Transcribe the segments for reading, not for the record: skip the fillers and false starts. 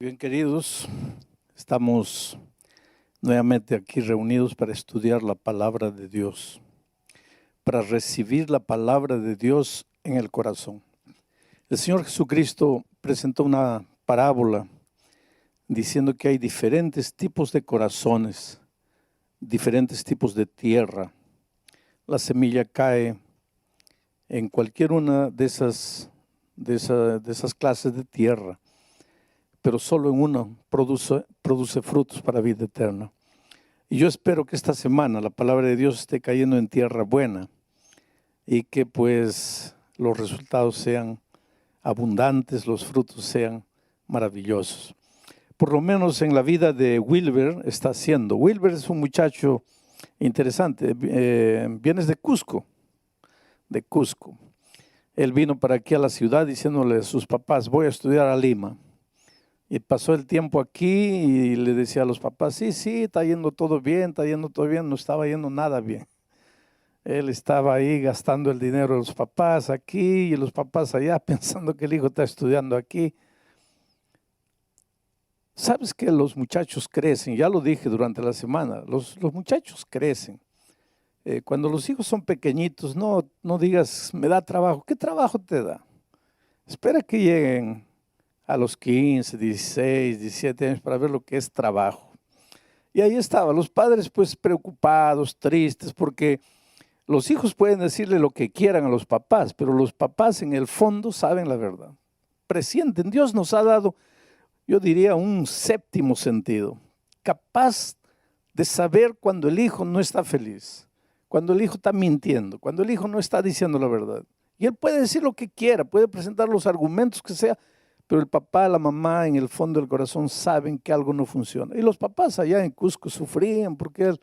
Bien, queridos, estamos nuevamente aquí reunidos para estudiar la palabra de Dios, para recibir la palabra de Dios en el corazón. El Señor Jesucristo presentó una parábola diciendo que hay diferentes tipos de corazones, diferentes tipos de tierra. La semilla cae en cualquier una de esas clases de tierra, pero solo en uno produce frutos para vida eterna. Y yo espero que esta semana la palabra de Dios esté cayendo en tierra buena y que pues los resultados sean abundantes, los frutos sean maravillosos. Por lo menos en la vida de Wilber está haciendo. Wilber es un muchacho interesante, vienes de Cusco. Él vino para aquí a la ciudad diciéndole a sus papás, voy a estudiar a Lima. Y pasó el tiempo aquí y le decía a los papás, sí, está yendo todo bien, no estaba yendo nada bien. Él estaba ahí gastando el dinero de los papás aquí y los papás allá pensando que el hijo está estudiando aquí. ¿Sabes que los muchachos crecen? Ya lo dije durante la semana, los muchachos crecen. Cuando los hijos son pequeñitos, no digas, me da trabajo. ¿Qué trabajo te da? Espera que lleguen a los 15, 16, 17 años para ver lo que es trabajo. Y ahí estaban los padres pues preocupados, tristes, porque los hijos pueden decirle lo que quieran a los papás, pero los papás en el fondo saben la verdad. Presienten, Dios nos ha dado, yo diría, un séptimo sentido, capaz de saber cuando el hijo no está feliz, cuando el hijo está mintiendo, cuando el hijo no está diciendo la verdad. Y él puede decir lo que quiera, puede presentar los argumentos que sea, pero el papá, la mamá, en el fondo del corazón saben que algo no funciona. Y los papás allá en Cusco sufrían porque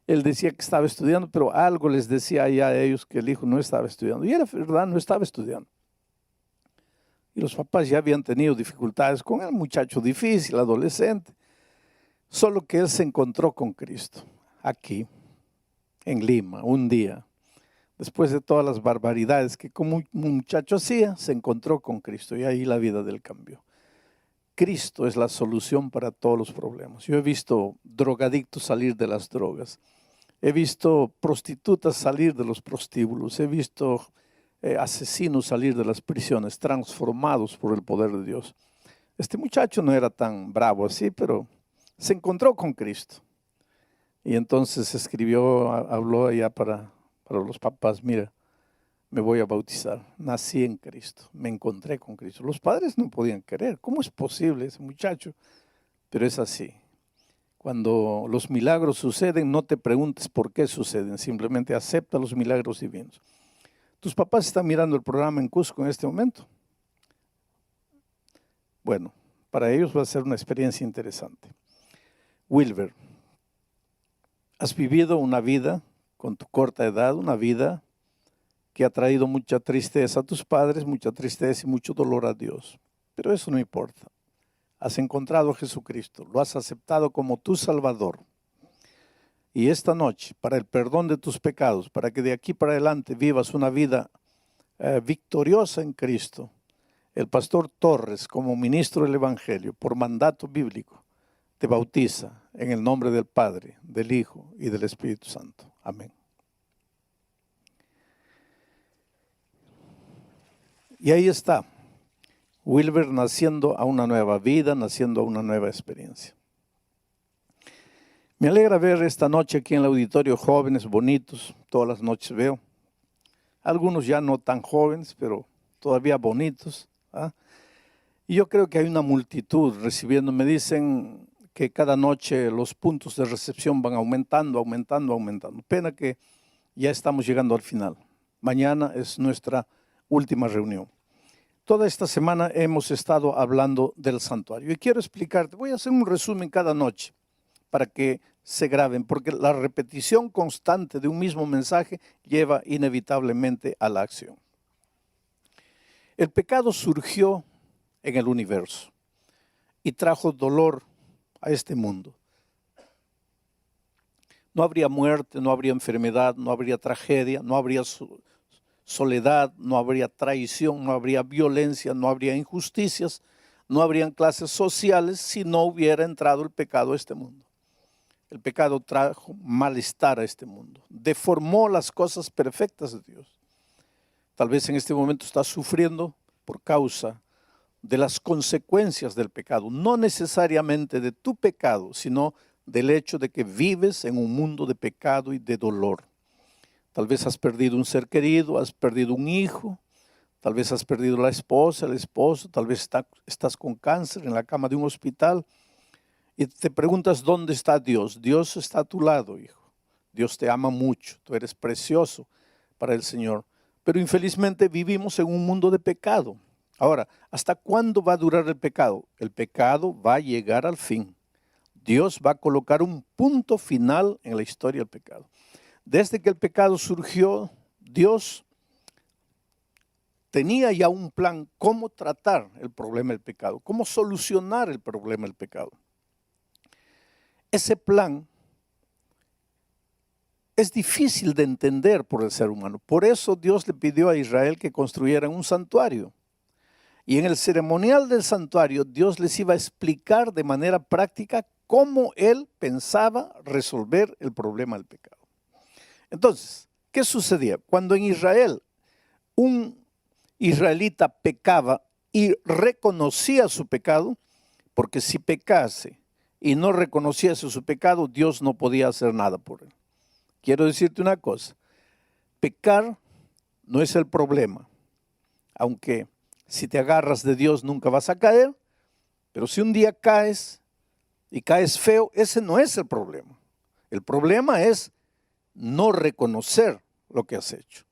él decía que estaba estudiando, pero algo les decía allá a ellos que el hijo no estaba estudiando. Y era verdad, no estaba estudiando. Y los papás ya habían tenido dificultades con el muchacho difícil, adolescente. Solo que él se encontró con Cristo, aquí, en Lima, un día. Después de todas las barbaridades que como un muchacho hacía, se encontró con Cristo y ahí la vida del cambió. Cristo es la solución para todos los problemas. Yo he visto drogadictos salir de las drogas, he visto prostitutas salir de los prostíbulos, he visto asesinos salir de las prisiones, transformados por el poder de Dios. Este muchacho no era tan bravo así, pero se encontró con Cristo. Y entonces escribió, habló allá para los papás, mira, me voy a bautizar, nací en Cristo, me encontré con Cristo. Los padres no podían creer, ¿cómo es posible ese muchacho? Pero es así. Cuando los milagros suceden, no te preguntes por qué suceden, simplemente acepta los milagros divinos. ¿Tus papás están mirando el programa en Cusco en este momento? Bueno, para ellos va a ser una experiencia interesante. Wilber, has vivido una vida con tu corta edad, una vida que ha traído mucha tristeza a tus padres, mucha tristeza y mucho dolor a Dios. Pero eso no importa. Has encontrado a Jesucristo, lo has aceptado como tu Salvador. Y esta noche, para el perdón de tus pecados, para que de aquí para adelante vivas una vida victoriosa en Cristo, el pastor Torres, como ministro del Evangelio, por mandato bíblico, te bautiza en el nombre del Padre, del Hijo y del Espíritu Santo. Amén. Y ahí está, Wilber naciendo a una nueva vida, naciendo a una nueva experiencia. Me alegra ver esta noche aquí en el auditorio jóvenes bonitos, todas las noches veo. Algunos ya no tan jóvenes, pero todavía bonitos. Y yo creo que hay una multitud recibiendo, me dicen que cada noche los puntos de recepción van aumentando. Pena que ya estamos llegando al final. Mañana es nuestra última reunión. Toda esta semana hemos estado hablando del santuario y quiero explicarte, voy a hacer un resumen cada noche para que se graben, porque la repetición constante de un mismo mensaje lleva inevitablemente a la acción. El pecado surgió en el universo y trajo dolor a este mundo. No habría muerte, no habría enfermedad, no habría tragedia, no habría soledad, no habría traición, no habría violencia, no habría injusticias, no habrían clases sociales si no hubiera entrado el pecado a este mundo. El pecado trajo malestar a este mundo, deformó las cosas perfectas de Dios. Tal vez en este momento estás sufriendo por causa de las consecuencias del pecado, no necesariamente de tu pecado, sino del hecho de que vives en un mundo de pecado y de dolor. Tal vez has perdido un ser querido, has perdido un hijo, tal vez has perdido la esposa, el esposo, tal vez estás con cáncer en la cama de un hospital y te preguntas dónde está Dios. Dios está a tu lado, hijo. Dios te ama mucho, tú eres precioso para el Señor. Pero infelizmente vivimos en un mundo de pecado. Ahora, ¿hasta cuándo va a durar el pecado? El pecado va a llegar al fin. Dios va a colocar un punto final en la historia del pecado. Desde que el pecado surgió, Dios tenía ya un plan cómo tratar el problema del pecado, cómo solucionar el problema del pecado. Ese plan es difícil de entender por el ser humano. Por eso Dios le pidió a Israel que construyeran un santuario. Y en el ceremonial del santuario, Dios les iba a explicar de manera práctica cómo Él pensaba resolver el problema del pecado. Entonces, ¿qué sucedía? Cuando en Israel un israelita pecaba y reconocía su pecado, porque si pecase y no reconociese su pecado, Dios no podía hacer nada por él. Quiero decirte una cosa, pecar no es el problema, aunque si te agarras de Dios nunca vas a caer, pero si un día caes y caes feo, ese no es el problema. El problema es no reconocer lo que has hecho.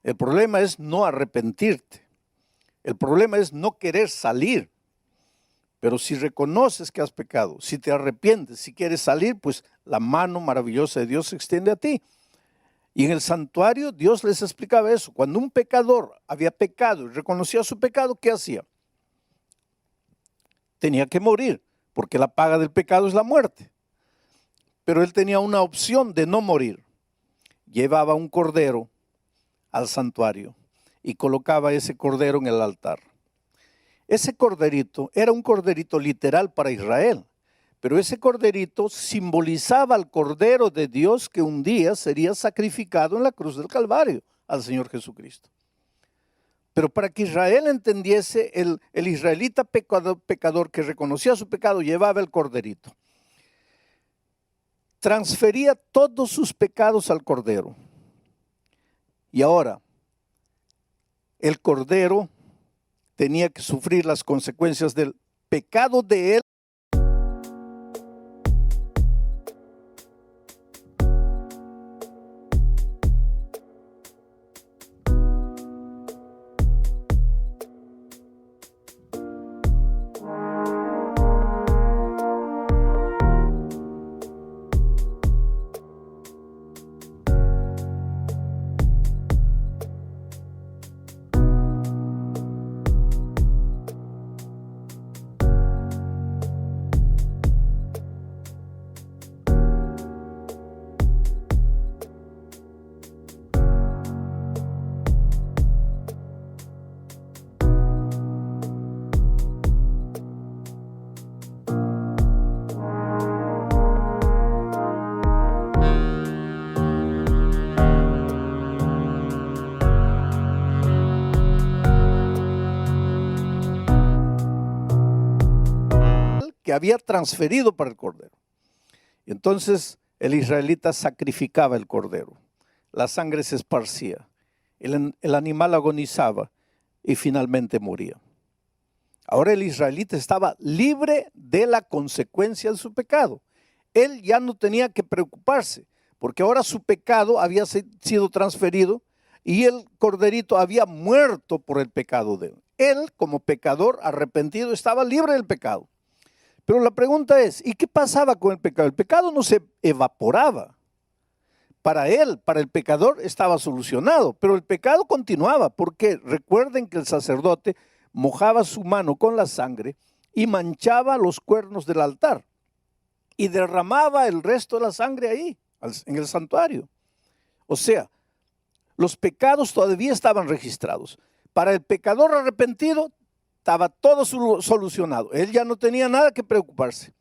El problema es no arrepentirte. El problema es no querer salir. Pero si reconoces que has pecado, si te arrepientes, si quieres salir, pues la mano maravillosa de Dios se extiende a ti. Y en el santuario Dios les explicaba eso. Cuando un pecador había pecado y reconocía su pecado, ¿qué hacía? Tenía que morir, porque la paga del pecado es la muerte. Pero él tenía una opción de no morir. Llevaba un cordero al santuario y colocaba ese cordero en el altar. Ese corderito era un corderito literal para Israel, pero ese corderito simbolizaba al Cordero de Dios que un día sería sacrificado en la cruz del Calvario al Señor Jesucristo. Pero para que Israel entendiese, el israelita pecador que reconocía su pecado llevaba el corderito. Transfería todos sus pecados al cordero. Y ahora, el cordero tenía que sufrir las consecuencias del pecado de él. Que había transferido para el cordero. Y entonces el israelita sacrificaba el cordero, la sangre se esparcía, el animal agonizaba y finalmente moría. Ahora el israelita estaba libre de la consecuencia de su pecado. Él ya no tenía que preocuparse, porque ahora su pecado había sido transferido y el corderito había muerto por el pecado de él. Él, como pecador arrepentido, estaba libre del pecado. Pero la pregunta es, ¿y qué pasaba con el pecado? El pecado no se evaporaba. Para él, para el pecador, estaba solucionado, pero el pecado continuaba, porque recuerden que el sacerdote mojaba su mano con la sangre y manchaba los cuernos del altar y derramaba el resto de la sangre ahí, en el santuario. O sea, los pecados todavía estaban registrados. Para el pecador arrepentido, estaba todo solucionado. Él ya no tenía nada que preocuparse.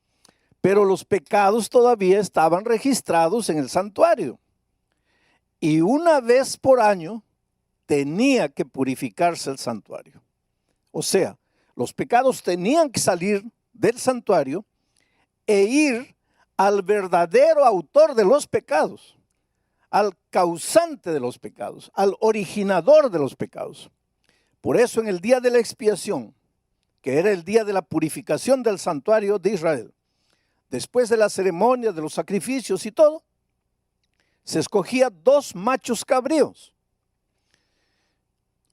Pero los pecados todavía estaban registrados en el santuario. Y una vez por año tenía que purificarse el santuario. O sea, los pecados tenían que salir del santuario e ir al verdadero autor de los pecados, al causante de los pecados, al originador de los pecados. Por eso en el día de la expiación, que era el día de la purificación del santuario de Israel, después de la ceremonia, de los sacrificios y todo, se escogía 2 machos cabríos,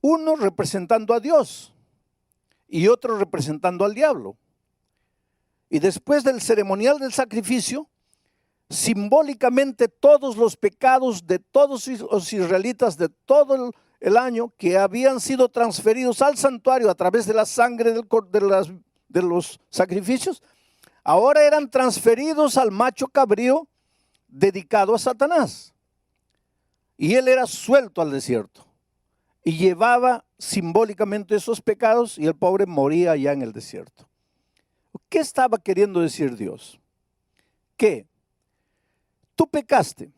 uno representando a Dios y otro representando al diablo. Y después del ceremonial del sacrificio, simbólicamente todos los pecados de todos los israelitas de todo el año que habían sido transferidos al santuario a través de la sangre de los sacrificios, ahora eran transferidos al macho cabrío dedicado a Satanás. Y él era suelto al desierto y llevaba simbólicamente esos pecados y el pobre moría allá en el desierto. ¿Qué estaba queriendo decir Dios? Que tú pecaste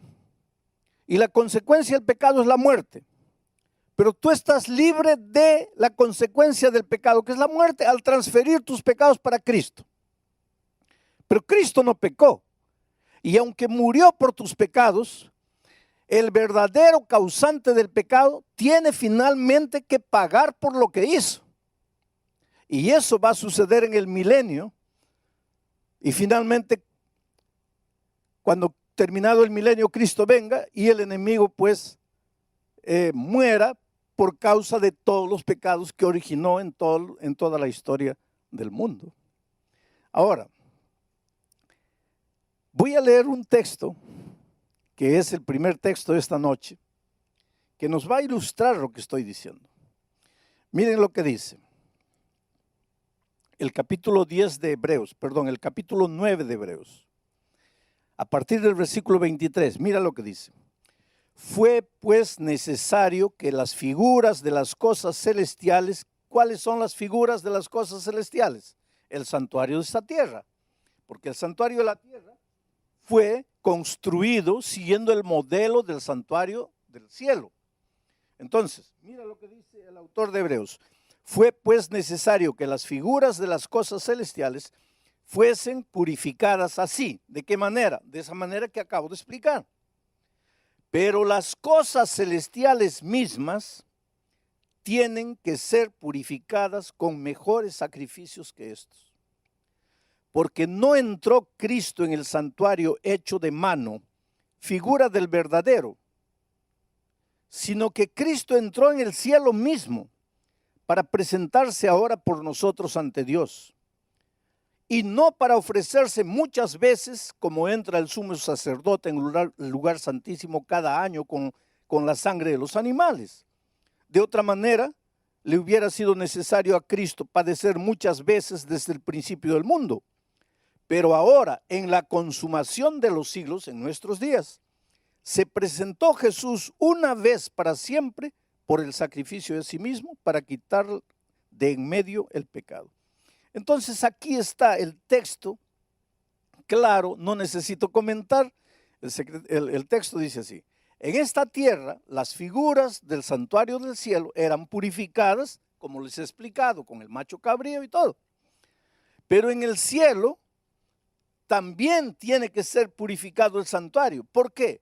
y la consecuencia del pecado es la muerte, pero tú estás libre de la consecuencia del pecado, que es la muerte, al transferir tus pecados para Cristo. Pero Cristo no pecó, y aunque murió por tus pecados, el verdadero causante del pecado tiene finalmente que pagar por lo que hizo. Y eso va a suceder en el milenio. Y finalmente, cuando terminado el milenio, Cristo venga y el enemigo pues muera por causa de todos los pecados que originó en toda la historia del mundo. Ahora, voy a leer un texto que es el primer texto de esta noche, que nos va a ilustrar lo que estoy diciendo. Miren lo que dice. El capítulo 10 de Hebreos, perdón, el capítulo 9 de Hebreos. A partir del versículo 23, mira lo que dice. Fue pues necesario que las figuras de las cosas celestiales, ¿cuáles son las figuras de las cosas celestiales? El santuario de esta tierra, porque el santuario de la tierra fue construido siguiendo el modelo del santuario del cielo. Entonces, mira lo que dice el autor de Hebreos. Fue pues necesario que las figuras de las cosas celestiales fuesen purificadas así. ¿De qué manera? De esa manera que acabo de explicar. Pero las cosas celestiales mismas tienen que ser purificadas con mejores sacrificios que estos. Porque no entró Cristo en el santuario hecho de mano, figura del verdadero, sino que Cristo entró en el cielo mismo para presentarse ahora por nosotros ante Dios. Y no para ofrecerse muchas veces, como entra el sumo sacerdote en el lugar santísimo cada año con la sangre de los animales. De otra manera, le hubiera sido necesario a Cristo padecer muchas veces desde el principio del mundo. Pero ahora, en la consumación de los siglos, en nuestros días, se presentó Jesús una vez para siempre por el sacrificio de sí mismo para quitar de en medio el pecado. Entonces aquí está el texto claro, no necesito comentar. El texto dice así: en esta tierra las figuras del santuario del cielo eran purificadas, como les he explicado, con el macho cabrío y todo. Pero en el cielo también tiene que ser purificado el santuario. ¿Por qué?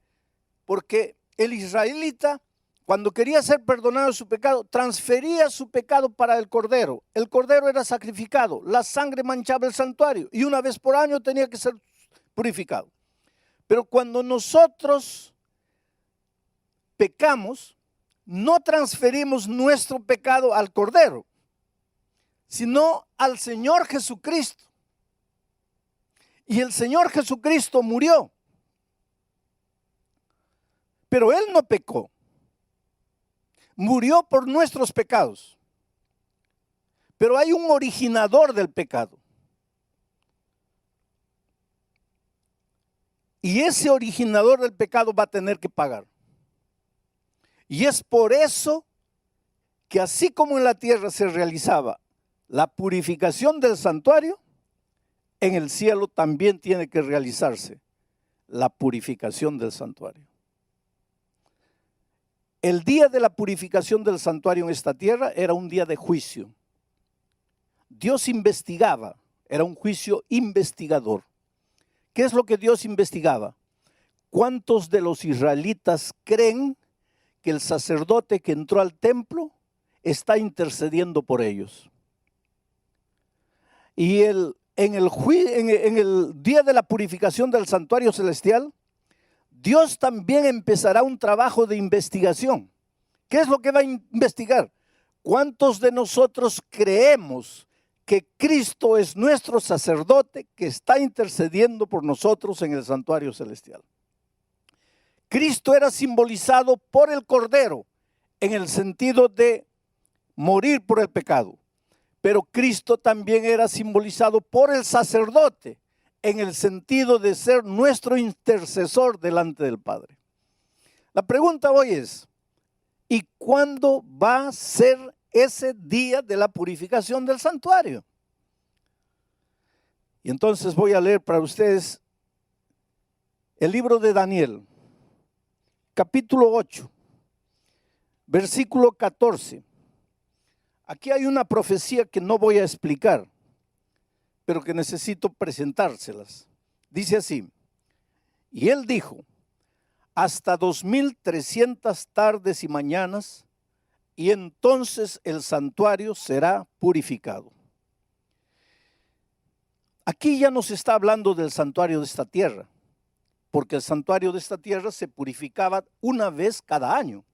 Porque el israelita, cuando quería ser perdonado de su pecado, transfería su pecado para el cordero. El cordero era sacrificado, la sangre manchaba el santuario y una vez por año tenía que ser purificado. Pero cuando nosotros pecamos, no transferimos nuestro pecado al cordero, sino al Señor Jesucristo. Y el Señor Jesucristo murió, pero Él no pecó. Murió por nuestros pecados. Pero hay un originador del pecado. Y ese originador del pecado va a tener que pagar. Y es por eso que así como en la tierra se realizaba la purificación del santuario, en el cielo también tiene que realizarse la purificación del santuario. El día de la purificación del santuario en esta tierra era un día de juicio. Dios investigaba, era un juicio investigador. ¿Qué es lo que Dios investigaba? ¿Cuántos de los israelitas creen que el sacerdote que entró al templo está intercediendo por ellos? Y en el día de la purificación del santuario celestial, Dios también empezará un trabajo de investigación. ¿Qué es lo que va a investigar? ¿Cuántos de nosotros creemos que Cristo es nuestro sacerdote que está intercediendo por nosotros en el santuario celestial? Cristo era simbolizado por el Cordero en el sentido de morir por el pecado, pero Cristo también era simbolizado por el sacerdote en el sentido de ser nuestro intercesor delante del Padre. La pregunta hoy es, ¿y cuándo va a ser ese día de la purificación del santuario? Y entonces voy a leer para ustedes el libro de Daniel, capítulo 8, versículo 14. Aquí hay una profecía que no voy a explicar, pero que necesito presentárselas. Dice así: y él dijo, hasta 2300 tardes y mañanas, y entonces el santuario será purificado. Aquí ya nos está hablando del santuario de esta tierra, porque el santuario de esta tierra se purificaba una vez cada año.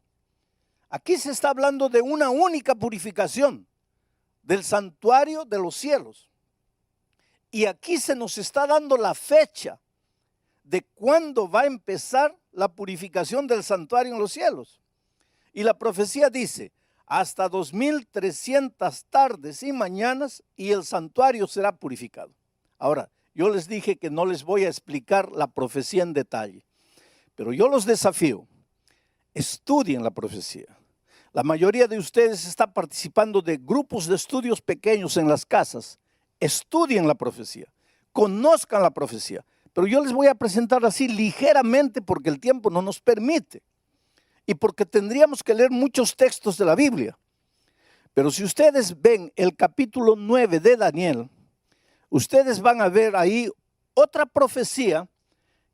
Aquí se está hablando de una única purificación del santuario de los cielos. Y aquí se nos está dando la fecha de cuándo va a empezar la purificación del santuario en los cielos. Y la profecía dice, hasta 2300 tardes y mañanas y el santuario será purificado. Ahora, yo les dije que no les voy a explicar la profecía en detalle, pero yo los desafío, estudien la profecía. La mayoría de ustedes está participando de grupos de estudios pequeños en las casas. Estudien la profecía, conozcan la profecía, pero yo les voy a presentar así ligeramente porque el tiempo no nos permite y porque tendríamos que leer muchos textos de la Biblia. Pero si ustedes ven el capítulo 9 de Daniel, ustedes van a ver ahí otra profecía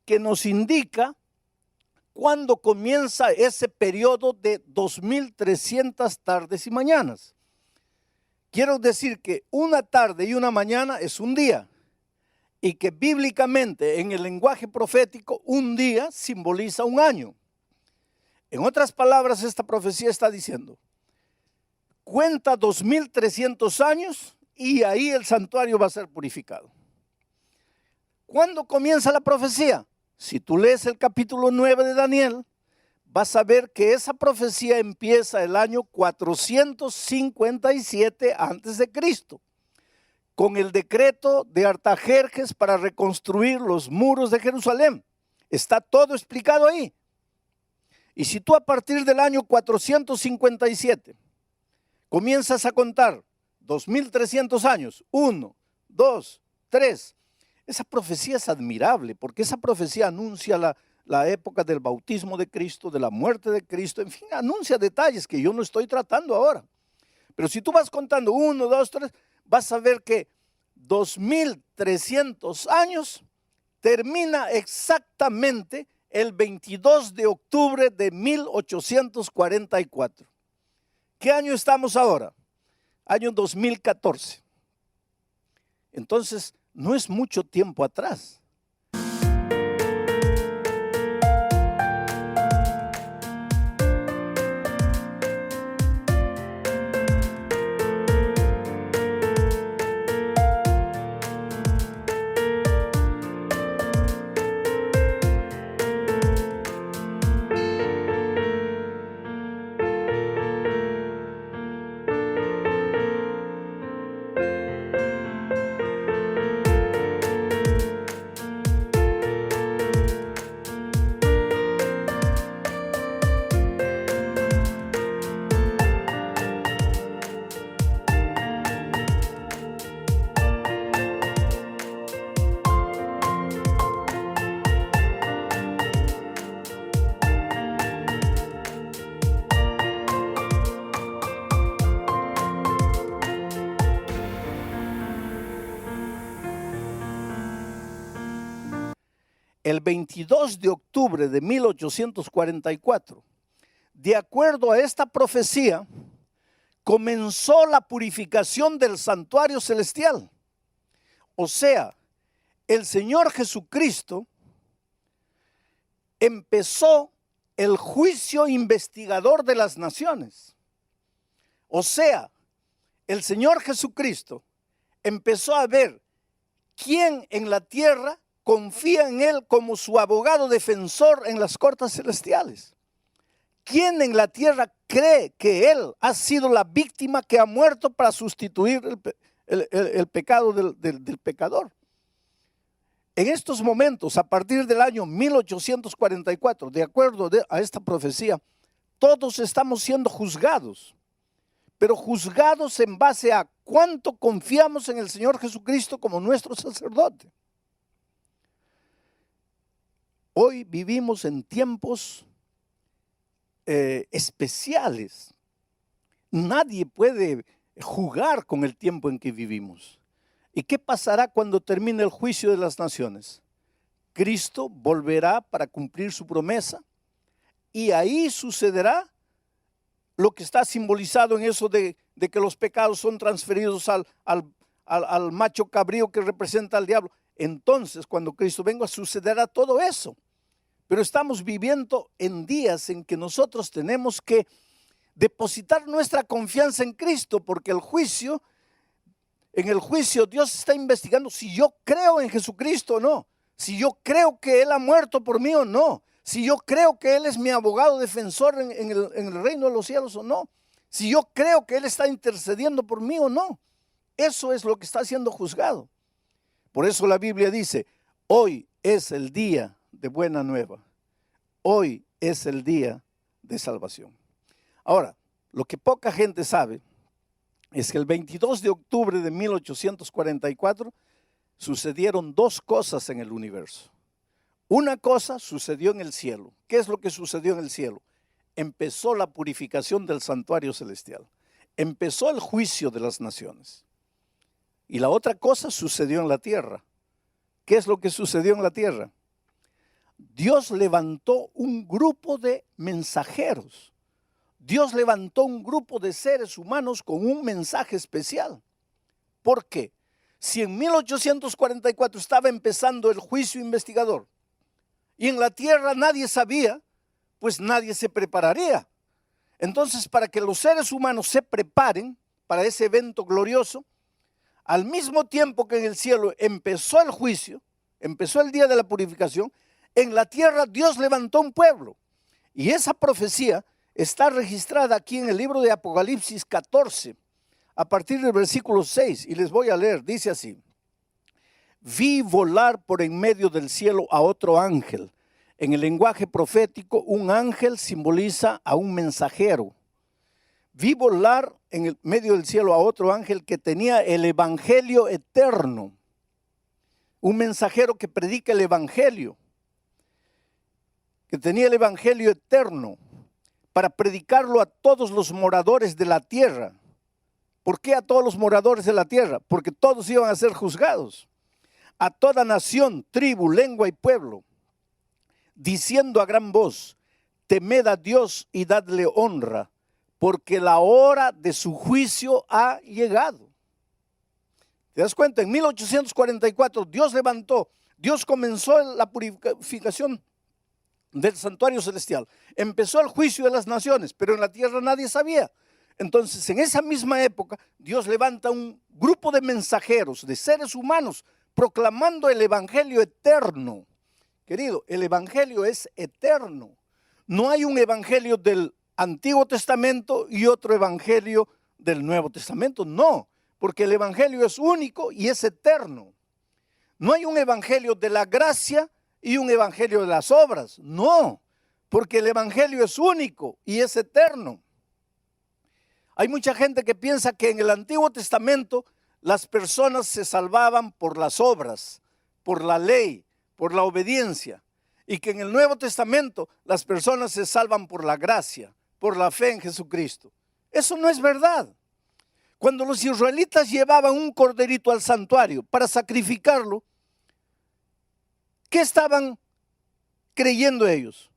que nos indica cuándo comienza ese periodo de 2300 tardes y mañanas. Quiero decir que una tarde y una mañana es un día y que bíblicamente en el lenguaje profético un día simboliza un año. En otras palabras, esta profecía está diciendo, cuenta 2300 años y ahí el santuario va a ser purificado. ¿Cuándo comienza la profecía? Si tú lees el capítulo 9 de Daniel, vas a ver que esa profecía empieza el año 457 antes de Cristo, con el decreto de Artajerjes para reconstruir los muros de Jerusalén. Está todo explicado ahí. Y si tú a partir del año 457 comienzas a contar 2300 años, 1, 2, 3, esa profecía es admirable porque esa profecía anuncia la época del bautismo de Cristo, de la muerte de Cristo, en fin, anuncia detalles que yo no estoy tratando ahora. Pero si tú vas contando 1, 2, 3, vas a ver que 2300 años termina exactamente el 22 de octubre de 1844. ¿Qué año estamos ahora? Año 2014. Entonces, no es mucho tiempo atrás. el 22 de octubre de 1844, de acuerdo a esta profecía, comenzó la purificación del santuario celestial. O sea, el Señor Jesucristo empezó el juicio investigador de las naciones. O sea, el Señor Jesucristo empezó a ver quién en la tierra confía en Él como su abogado defensor en las cortes celestiales. ¿Quién en la tierra cree que Él ha sido la víctima que ha muerto para sustituir el pecado del pecador? En estos momentos, a partir del año 1844, de acuerdo a esta profecía, todos estamos siendo juzgados, pero juzgados en base a cuánto confiamos en el Señor Jesucristo como nuestro sacerdote. Hoy vivimos en tiempos especiales. Nadie puede jugar con el tiempo en que vivimos. ¿Y qué pasará cuando termine el juicio de las naciones? Cristo volverá para cumplir su promesa y ahí sucederá lo que está simbolizado en eso de que los pecados son transferidos al macho cabrío que representa al diablo. Entonces, cuando Cristo venga, sucederá todo eso. Pero estamos viviendo en días en que nosotros tenemos que depositar nuestra confianza en Cristo, porque en el juicio Dios está investigando si yo creo en Jesucristo o no, si yo creo que Él ha muerto por mí o no, si yo creo que Él es mi abogado defensor en el reino de los cielos o no, si yo creo que Él está intercediendo por mí o no. Eso es lo que está siendo juzgado. Por eso la Biblia dice, hoy es el día de buena nueva. Hoy es el día de salvación. Ahora, lo que poca gente sabe es que el 22 de octubre de 1844 sucedieron dos cosas en el universo. Una cosa sucedió en el cielo. ¿Qué es lo que sucedió en el cielo? Empezó la purificación del santuario celestial. Empezó el juicio de las naciones. Y la otra cosa sucedió en la tierra. ¿Qué es lo que sucedió en la tierra? Dios levantó un grupo de mensajeros. Dios levantó un grupo de seres humanos con un mensaje especial. ¿Por qué? Si en 1844 estaba empezando el juicio investigador y en la tierra nadie sabía, pues nadie se prepararía. Entonces, para que los seres humanos se preparen para ese evento glorioso, al mismo tiempo que en el cielo empezó el juicio, empezó el día de la purificación, en la tierra Dios levantó un pueblo. Y esa profecía está registrada aquí en el libro de Apocalipsis 14, a partir del versículo 6, y les voy a leer, dice así: vi volar por en medio del cielo a otro ángel. En el lenguaje profético, un ángel simboliza a un mensajero. Vi volar en el medio del cielo a otro ángel que tenía el evangelio eterno. Un mensajero que predica el evangelio, que tenía el evangelio eterno para predicarlo a todos los moradores de la tierra. ¿Por qué a todos los moradores de la tierra? Porque todos iban a ser juzgados. A toda nación, tribu, lengua y pueblo, diciendo a gran voz: temed a Dios y dadle honra, porque la hora de su juicio ha llegado. ¿Te das cuenta? En 1844 Dios comenzó la purificación del santuario celestial. Empezó el juicio de las naciones, pero en la tierra nadie sabía. Entonces, en esa misma época, Dios levanta un grupo de mensajeros, de seres humanos, proclamando el evangelio eterno. Querido, el evangelio es eterno. No hay un evangelio del Antiguo Testamento y otro evangelio del Nuevo Testamento. No, porque el evangelio es único y es eterno. No hay un evangelio de la gracia y un evangelio de las obras. No, porque el evangelio es único y es eterno. Hay mucha gente que piensa que en el Antiguo Testamento las personas se salvaban por las obras, por la ley, por la obediencia, y que en el Nuevo Testamento las personas se salvan por la gracia, por la fe en Jesucristo. Eso no es verdad. Cuando los israelitas llevaban un corderito al santuario para sacrificarlo, ¿qué estaban creyendo ellos?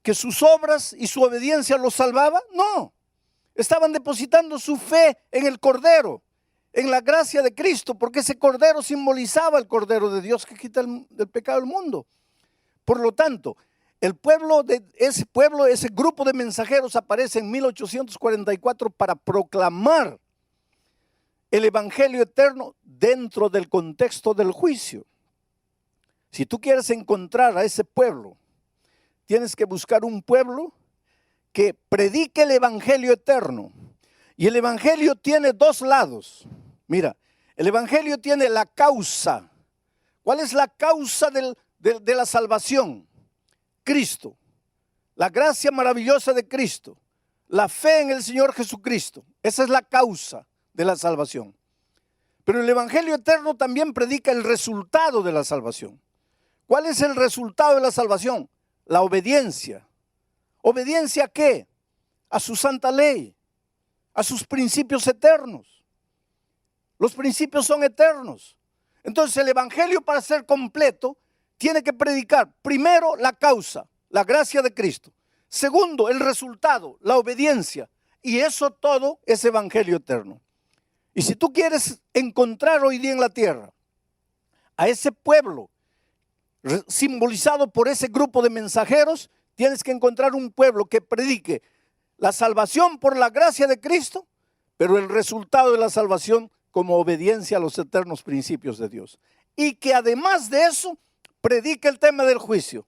¿Que sus obras y su obediencia los salvaba? No. Estaban depositando su fe en el Cordero, en la gracia de Cristo, porque ese Cordero simbolizaba el Cordero de Dios que quita el pecado del mundo. Por lo tanto, ese grupo de mensajeros aparece en 1844 para proclamar el evangelio eterno dentro del contexto del juicio. Si tú quieres encontrar a ese pueblo, tienes que buscar un pueblo que predique el evangelio eterno. Y el evangelio tiene dos lados. Mira, el evangelio tiene la causa. ¿Cuál es la causa de la salvación? Cristo, la gracia maravillosa de Cristo, la fe en el Señor Jesucristo. Esa es la causa de la salvación. Pero el evangelio eterno también predica el resultado de la salvación. ¿Cuál es el resultado de la salvación? La obediencia. ¿Obediencia a qué? A su santa ley, a sus principios eternos. Los principios son eternos. Entonces el evangelio, para ser completo, tiene que predicar primero la causa, la gracia de Cristo. Segundo, el resultado, la obediencia. Y eso todo es evangelio eterno. Y si tú quieres encontrar hoy día en la tierra a ese pueblo simbolizado por ese grupo de mensajeros, tienes que encontrar un pueblo que predique la salvación por la gracia de Cristo, pero el resultado de la salvación como obediencia a los eternos principios de Dios. Y que además de eso, predique el tema del juicio,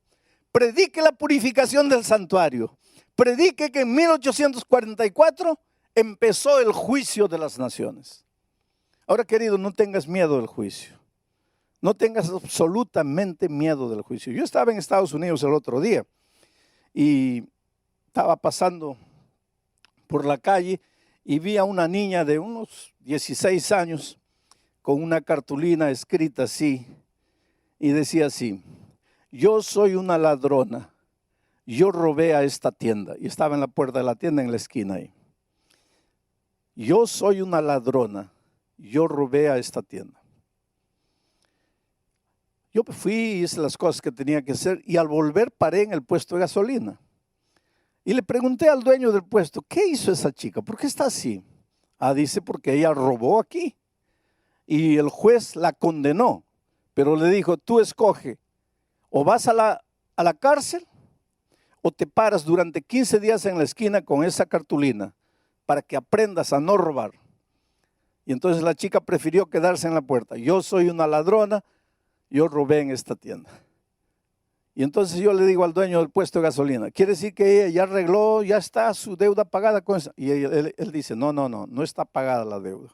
predique la purificación del santuario, predique que en 1844 empezó el juicio de las naciones. Ahora, querido, no tengas miedo del juicio. No tengas absolutamente miedo del juicio. Yo estaba en Estados Unidos el otro día y estaba pasando por la calle y vi a una niña de unos 16 años con una cartulina escrita así y decía así: yo soy una ladrona, yo robé a esta tienda. Y estaba en la puerta de la tienda, en la esquina ahí. Yo soy una ladrona, yo robé a esta tienda. Yo fui y hice las cosas que tenía que hacer y al volver paré en el puesto de gasolina. Y le pregunté al dueño del puesto: ¿qué hizo esa chica? ¿Por qué está así? Ah, dice, porque ella robó aquí. Y el juez la condenó, pero le dijo: tú escoge, o vas a la cárcel o te paras durante 15 días en la esquina con esa cartulina para que aprendas a no robar. Y entonces la chica prefirió quedarse en la puerta. Yo soy una ladrona, yo robé en esta tienda. Y entonces yo le digo al dueño del puesto de gasolina: ¿quiere decir que ella ya arregló, ya está su deuda pagada con eso? Y él dice: no está pagada la deuda.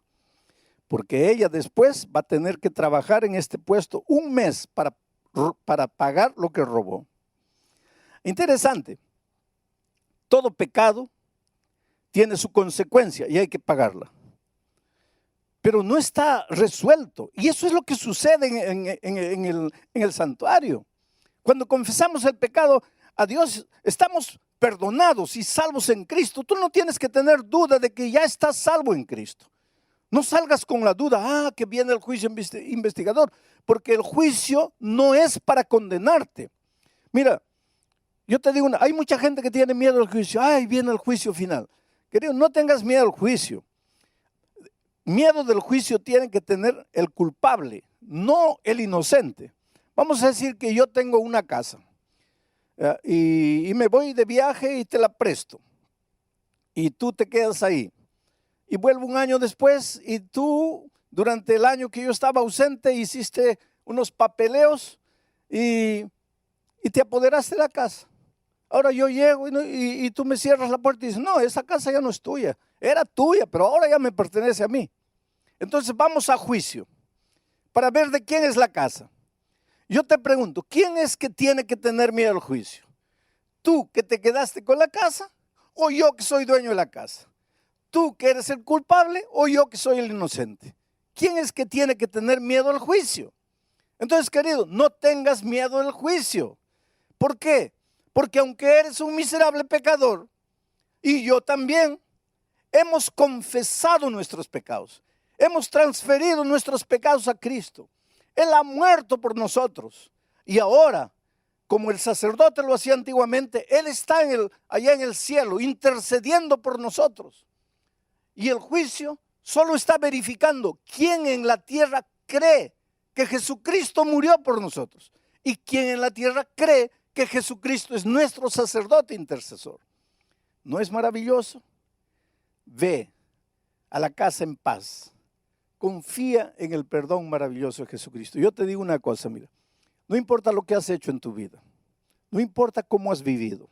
Porque ella después va a tener que trabajar en este puesto un mes para pagar lo que robó. Interesante. Todo pecado tiene su consecuencia y hay que pagarla. Pero no está resuelto. Y eso es lo que sucede en el santuario. Cuando confesamos el pecado a Dios, estamos perdonados y salvos en Cristo. Tú no tienes que tener duda de que ya estás salvo en Cristo. No salgas con la duda: que viene el juicio investigador, porque el juicio no es para condenarte. Mira, yo te digo, hay mucha gente que tiene miedo al juicio. Viene el juicio final. Querido, no tengas miedo al juicio. Miedo del juicio tiene que tener el culpable, no el inocente. Vamos a decir que yo tengo una casa y me voy de viaje y te la presto. Y tú te quedas ahí. Y vuelvo un año después y tú, durante el año que yo estaba ausente, hiciste unos papeleos y te apoderaste de la casa. Ahora yo llego y tú me cierras la puerta y dices: no, esa casa ya no es tuya. Era tuya, pero ahora ya me pertenece a mí. Entonces vamos a juicio para ver de quién es la casa. Yo te pregunto: ¿quién es que tiene que tener miedo al juicio? ¿Tú que te quedaste con la casa o yo que soy dueño de la casa? ¿Tú que eres el culpable o yo que soy el inocente? ¿Quién es que tiene que tener miedo al juicio? Entonces, querido, no tengas miedo del juicio. ¿Por qué? Porque aunque eres un miserable pecador, y yo también, hemos confesado nuestros pecados. Hemos transferido nuestros pecados a Cristo. Él ha muerto por nosotros. Y ahora como el sacerdote lo hacía antiguamente, Él está allá en el cielo intercediendo por nosotros. Y el juicio solo está verificando quién en la tierra cree que Jesucristo murió por nosotros y quién en la tierra cree que Jesucristo es nuestro sacerdote intercesor. ¿No es maravilloso? Ve a la casa en paz. Confía en el perdón maravilloso de Jesucristo. Yo te digo una cosa, mira, no importa lo que has hecho en tu vida, no importa cómo has vivido.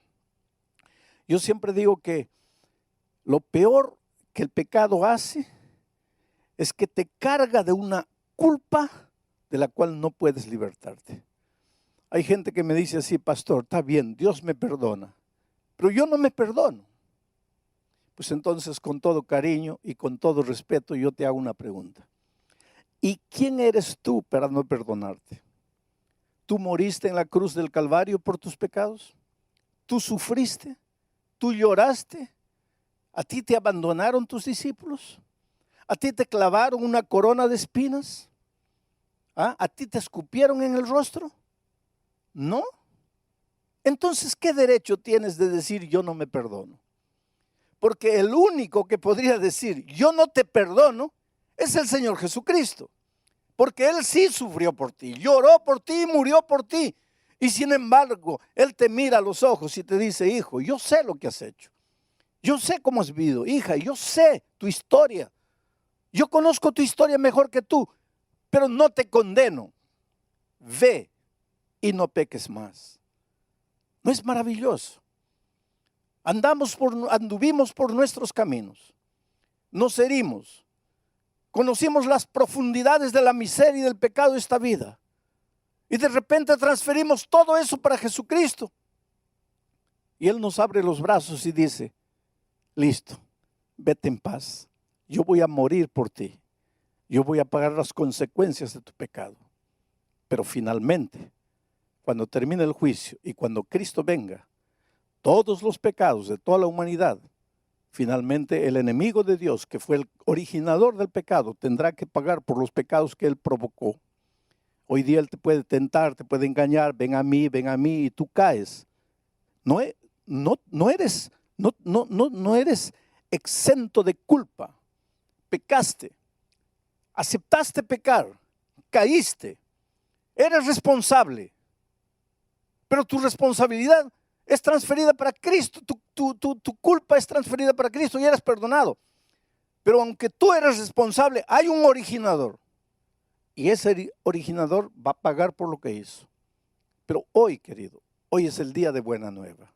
Yo siempre digo que lo peor que el pecado hace es que te carga de una culpa de la cual no puedes libertarte. Hay gente que me dice así: pastor, está bien, Dios me perdona, pero yo no me perdono. Pues entonces, con todo cariño y con todo respeto, yo te hago una pregunta. ¿Y quién eres tú para no perdonarte? ¿Tú moriste en la cruz del Calvario por tus pecados? ¿Tú sufriste? ¿Tú lloraste? ¿A ti te abandonaron tus discípulos? ¿A ti te clavaron una corona de espinas? ¿Ah? ¿A ti te escupieron en el rostro? ¿No? Entonces, ¿qué derecho tienes de decir yo no me perdono? Porque el único que podría decir yo no te perdono es el Señor Jesucristo. Porque Él sí sufrió por ti, lloró por ti y murió por ti. Y sin embargo, Él te mira a los ojos y te dice: hijo, yo sé lo que has hecho. Yo sé cómo has vivido. Hija, yo sé tu historia. Yo conozco tu historia mejor que tú, pero no te condeno. Ve y no peques más. ¿No es maravilloso? Anduvimos por nuestros caminos, nos herimos, conocimos las profundidades de la miseria y del pecado de esta vida, y de repente transferimos todo eso para Jesucristo. Y Él nos abre los brazos y dice: listo, vete en paz, yo voy a morir por ti, yo voy a pagar las consecuencias de tu pecado. Pero finalmente, cuando termine el juicio y cuando Cristo venga, todos los pecados de toda la humanidad, finalmente el enemigo de Dios, que fue el originador del pecado, tendrá que pagar por los pecados que Él provocó. Hoy día Él te puede tentar, te puede engañar: ven a mí, y tú caes. No eres exento de culpa. Pecaste, aceptaste pecar, caíste, eres responsable, pero tu responsabilidad es transferida para Cristo, tu culpa es transferida para Cristo y eres perdonado. Pero aunque tú eres responsable, hay un originador. Y ese originador va a pagar por lo que hizo. Pero hoy, querido, hoy es el día de buena nueva.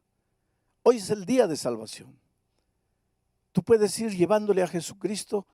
Hoy es el día de salvación. Tú puedes ir llevándole a Jesucristo